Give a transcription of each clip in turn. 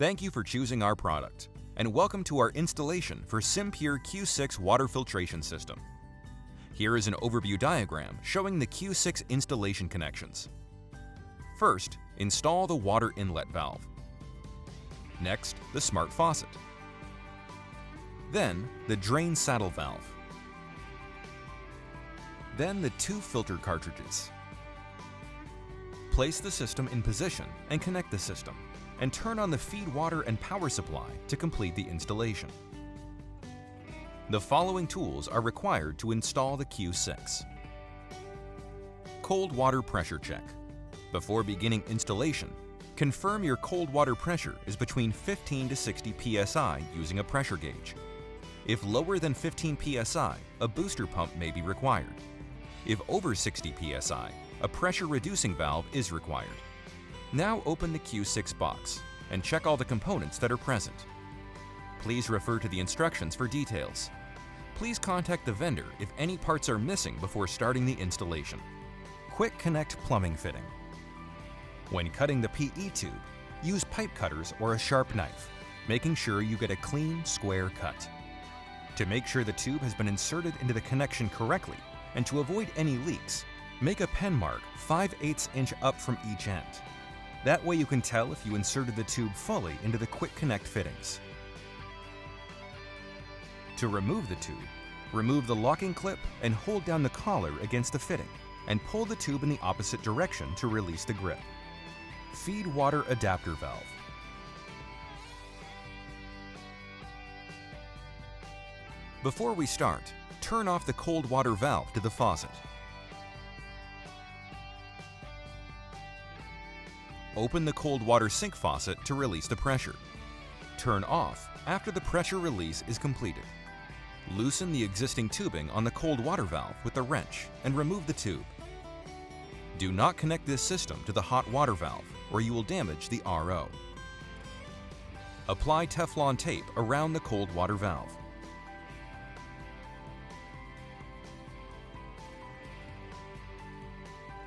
Thank you for choosing our product, and welcome to our installation for SimPure Q6 Water Filtration System. Here is an overview diagram showing the Q6 installation connections. First, install the water inlet valve. Next, the smart faucet. Then, the drain saddle valve. Then the two filter cartridges. Place the system in position and connect the system, and turn on the feed water and power supply to complete the installation. The following tools are required to install the Q6. Cold water pressure check. Before beginning installation, confirm your cold water pressure is between 15 to 60 psi using a pressure gauge. If lower than 15 psi, a booster pump may be required. If over 60 psi, a pressure-reducing valve is required. Now open the Q6 box and check all the components that are present. Please refer to the instructions for details. Please contact the vendor if any parts are missing before starting the installation. Quick connect plumbing fitting. When cutting the PE tube, use pipe cutters or a sharp knife, making sure you get a clean, square cut. To make sure the tube has been inserted into the connection correctly, and to avoid any leaks, make a pen mark 5/8 inch up from each end. That way you can tell if you inserted the tube fully into the quick connect fittings. To remove the tube, remove the locking clip and hold down the collar against the fitting, and pull the tube in the opposite direction to release the grip. Feed water adapter valve. Before we start, turn off the cold water valve to the faucet. Open the cold water sink faucet to release the pressure. Turn off after the pressure release is completed. Loosen the existing tubing on the cold water valve with a wrench and remove the tube. Do not connect this system to the hot water valve or you will damage the RO. Apply Teflon tape around the cold water valve.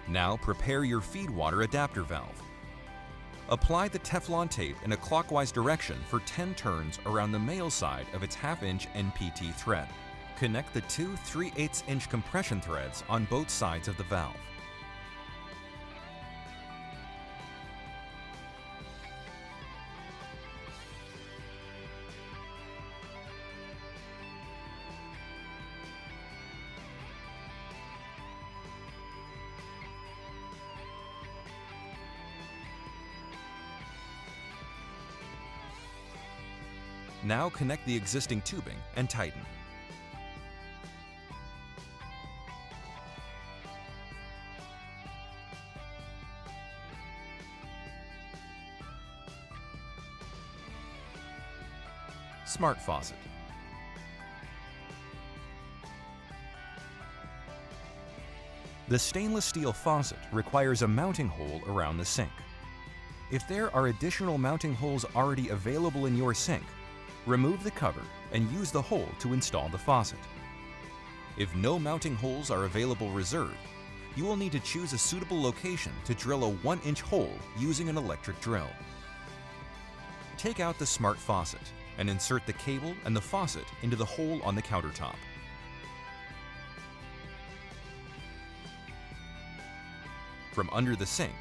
Now prepare your feed water adapter valve. Apply the Teflon tape in a clockwise direction for 10 turns around the male side of its 1/2 inch NPT thread. Connect the two 3/8 inch compression threads on both sides of the valve. Now connect the existing tubing and tighten. Smart faucet. The stainless steel faucet requires a mounting hole around the sink. If there are additional mounting holes already available in your sink, remove the cover and use the hole to install the faucet. If no mounting holes are available reserved, you will need to choose a suitable location to drill a 1-inch hole using an electric drill. Take out the smart faucet and insert the cable and the faucet into the hole on the countertop. From under the sink,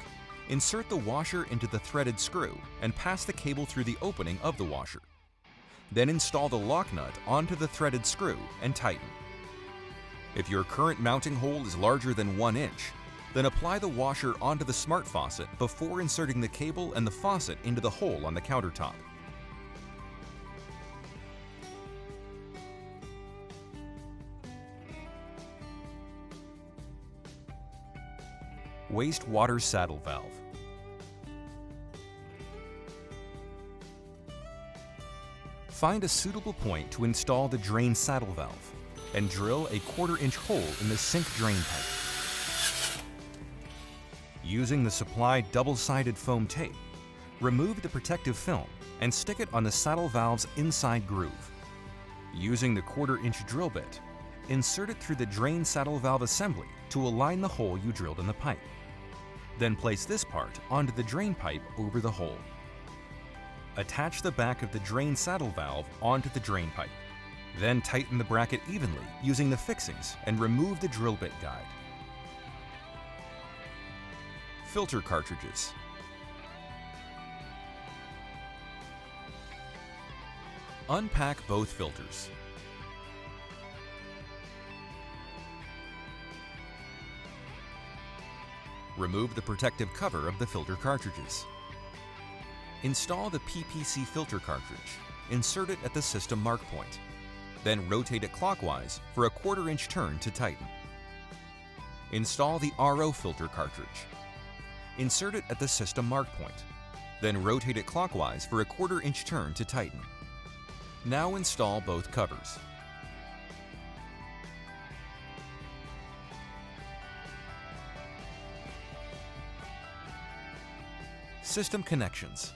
insert the washer into the threaded screw and pass the cable through the opening of the washer. Then install the lock nut onto the threaded screw and tighten. If your current mounting hole is larger than 1 inch, then apply the washer onto the smart faucet before inserting the cable and the faucet into the hole on the countertop. Wastewater saddle valve. Find a suitable point to install the drain saddle valve and drill a 1/4 inch hole in the sink drain pipe. Using the supplied double-sided foam tape, remove the protective film and stick it on the saddle valve's inside groove. Using the 1/4 inch drill bit, insert it through the drain saddle valve assembly to align the hole you drilled in the pipe. Then place this part onto the drain pipe over the hole. Attach the back of the drain saddle valve onto the drain pipe. Then tighten the bracket evenly using the fixings and remove the drill bit guide. Filter cartridges. Unpack both filters. Remove the protective cover of the filter cartridges. Install the PPC filter cartridge. Insert it at the system mark point. Then rotate it clockwise for a 1/4 inch turn to tighten. Install the RO filter cartridge. Insert it at the system mark point. Then rotate it clockwise for a 1/4 inch turn to tighten. Now install both covers. System connections.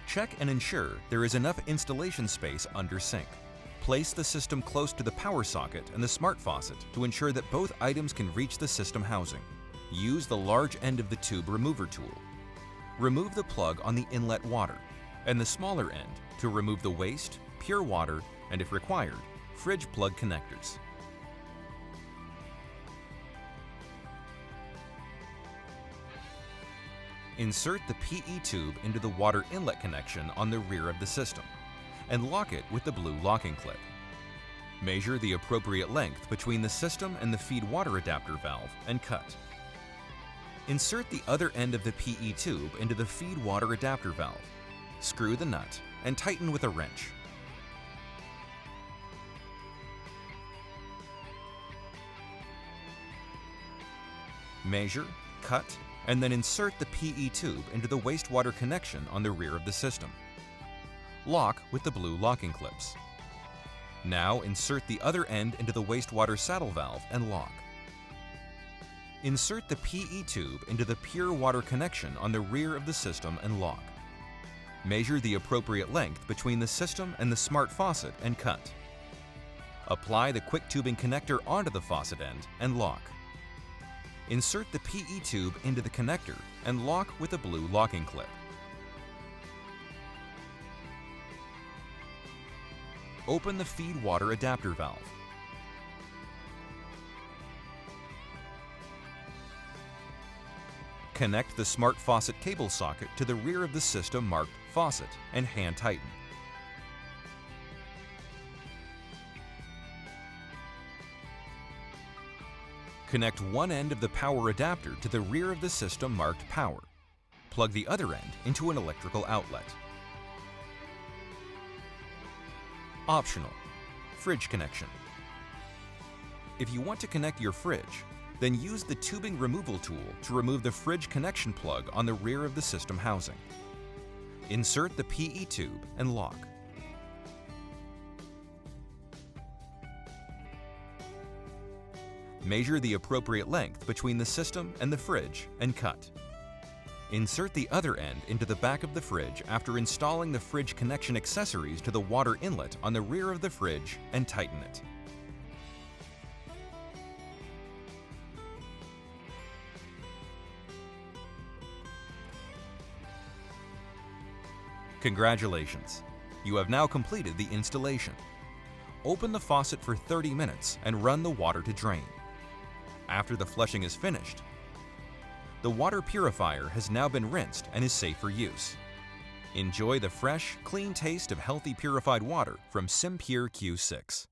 Check and ensure there is enough installation space under sink. Place the system close to the power socket and the smart faucet to ensure that both items can reach the system housing. Use the large end of the tube remover tool. Remove the plug on the inlet water and the smaller end to remove the waste, pure water, and if required, fridge plug connectors. Insert the PE tube into the water inlet connection on the rear of the system and lock it with the blue locking clip. Measure the appropriate length between the system and the feed water adapter valve and cut. Insert the other end of the PE tube into the feed water adapter valve. Screw the nut and tighten with a wrench. Measure, cut, and then insert the PE tube into the wastewater connection on the rear of the system. Lock with the blue locking clips. Now insert the other end into the wastewater saddle valve and lock. Insert the PE tube into the pure water connection on the rear of the system and lock. Measure the appropriate length between the system and the smart faucet and cut. Apply the quick tubing connector onto the faucet end and lock. Insert the PE tube into the connector and lock with a blue locking clip. Open the feed water adapter valve. Connect the smart faucet cable socket to the rear of the system marked faucet and hand tighten. Connect one end of the power adapter to the rear of the system marked power. Plug the other end into an electrical outlet. Optional: fridge connection. If you want to connect your fridge, then use the tubing removal tool to remove the fridge connection plug on the rear of the system housing. Insert the PE tube and lock. Measure the appropriate length between the system and the fridge and cut. Insert the other end into the back of the fridge after installing the fridge connection accessories to the water inlet on the rear of the fridge and tighten it. Congratulations! You have now completed the installation. Open the faucet for 30 minutes and run the water to drain. After the flushing is finished, the water purifier has now been rinsed and is safe for use. Enjoy the fresh, clean taste of healthy purified water from SimPure Q6.